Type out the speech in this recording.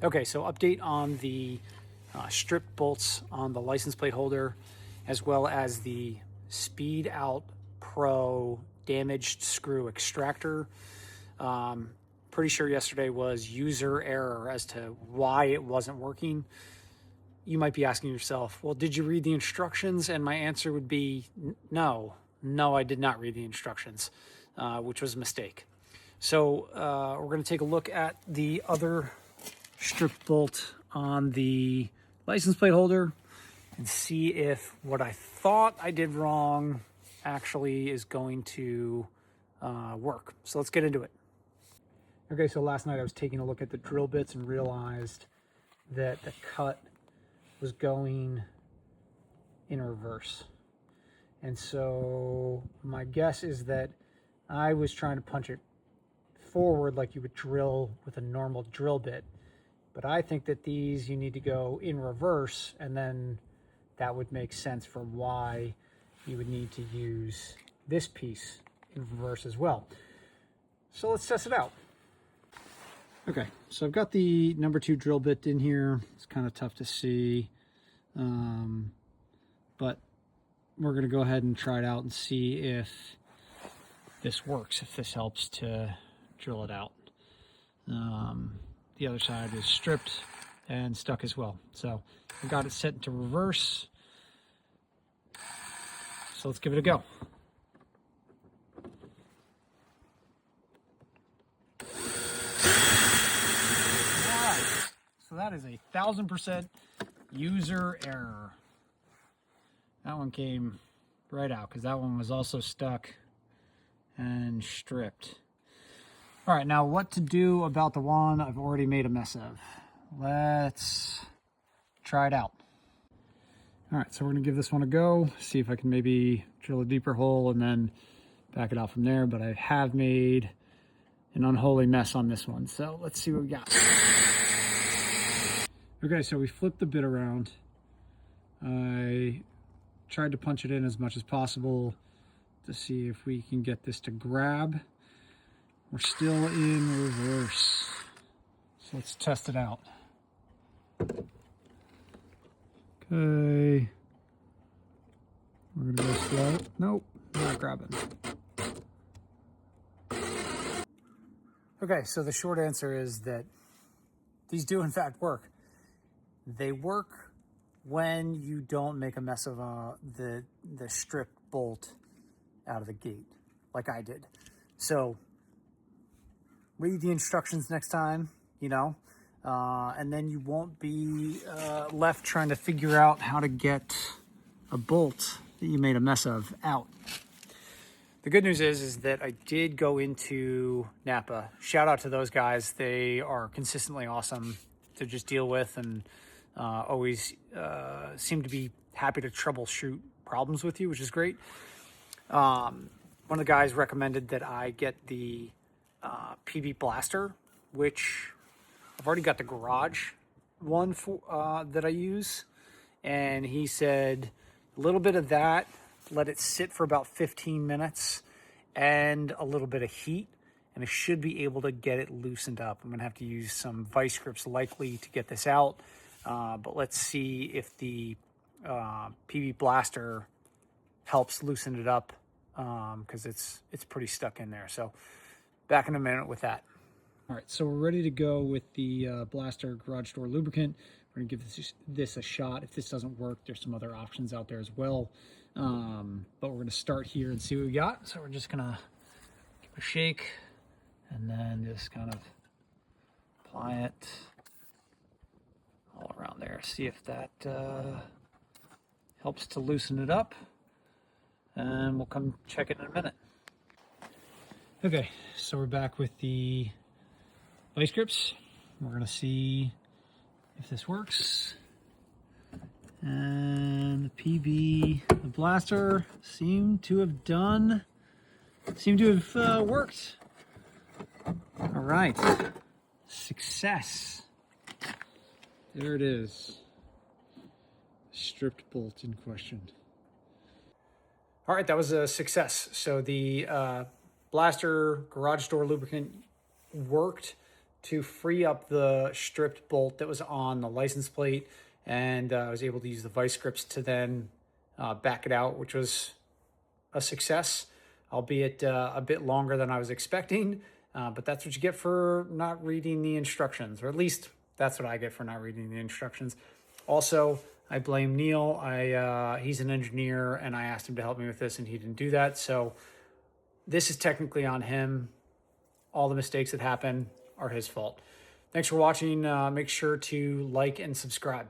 Okay, so update on the strip bolts on the license plate holder, as well as the Speed Out Pro damaged screw extractor. Pretty sure yesterday was user error as to why it wasn't working. You might be asking yourself, well, did you read the instructions? And my answer would be no. No, I did not read the instructions, which was a mistake. So we're going to take a look at the other strip bolt on the license plate holder and see if what I thought I did wrong actually is going to work. So let's get into it. Okay, so last night I was taking a look at the drill bits and realized that the cut was going in reverse. And so my guess is that I was trying to punch it forward like you would drill with a normal drill bit. But I think that these you need to go in reverse, and then that would make sense for why you would need to use this piece in reverse as well. So let's test it out. Okay, so I've got the number 2 drill bit in here. It's kind of tough to see, but we're going to go ahead and try it out and see if this works, if this helps to drill it out. The other side is stripped and stuck as well. So I've got it set to reverse. So let's give it a go. So that is 1,000% user error. That one came right out because that one was also stuck and stripped. All right, now what to do about the one I've already made a mess of. Let's try it out. All right, so we're gonna give this one a go, see if I can maybe drill a deeper hole and then back it out from there, but I have made an unholy mess on this one. So let's see what we got. Okay, so we flipped the bit around. I tried to punch it in as much as possible to see if we can get this to grab. We're still in reverse. So let's test it out. Okay. We're gonna go slow. Nope, not grabbing. Okay, so the short answer is that these do in fact work. They work when you don't make a mess of the strip bolt out of the gate, like I did. So read the instructions next time, you know, and then you won't be left trying to figure out how to get a bolt that you made a mess of out. The good news is that I did go into Napa. Shout out to those guys. They are consistently awesome to just deal with, and always seem to be happy to troubleshoot problems with you, which is great. One of the guys recommended that I get the PB Blaster, which I've already got the garage one for that I use, and he said a little bit of that, let it sit for about 15 minutes and a little bit of heat, and I should be able to get it loosened up. I'm gonna have to use some vice grips likely to get this out, but let's see if the PB Blaster helps loosen it up, because it's pretty stuck in there. So back in a minute with that. All right, so we're ready to go with the Blaster garage door lubricant. We're gonna give this a shot. If this doesn't work, there's some other options out there as well. But we're gonna start here and see what we got. So we're just gonna give it a shake and then just kind of apply it all around there. See if that helps to loosen it up. And we'll come check it in a minute. Okay, so we're back with the vice grips. We're gonna see if this works. And the PB, the Blaster seemed to have worked. All right, success. There it is, stripped bolt in question. All right, that was a success. So the Blaster garage door lubricant worked. to free up the stripped bolt that was on the license plate, and I was able to use the vice grips to then back it out, which was a success, albeit a bit longer than I was expecting. But that's what you get for not reading the instructions, or at least that's what I get for not reading the instructions. Also, I blame Neil. He's an engineer, and I asked him to help me with this, and he didn't do that. So this is technically on him. All the mistakes that happen are his fault. Thanks for watching. Make sure to like and subscribe.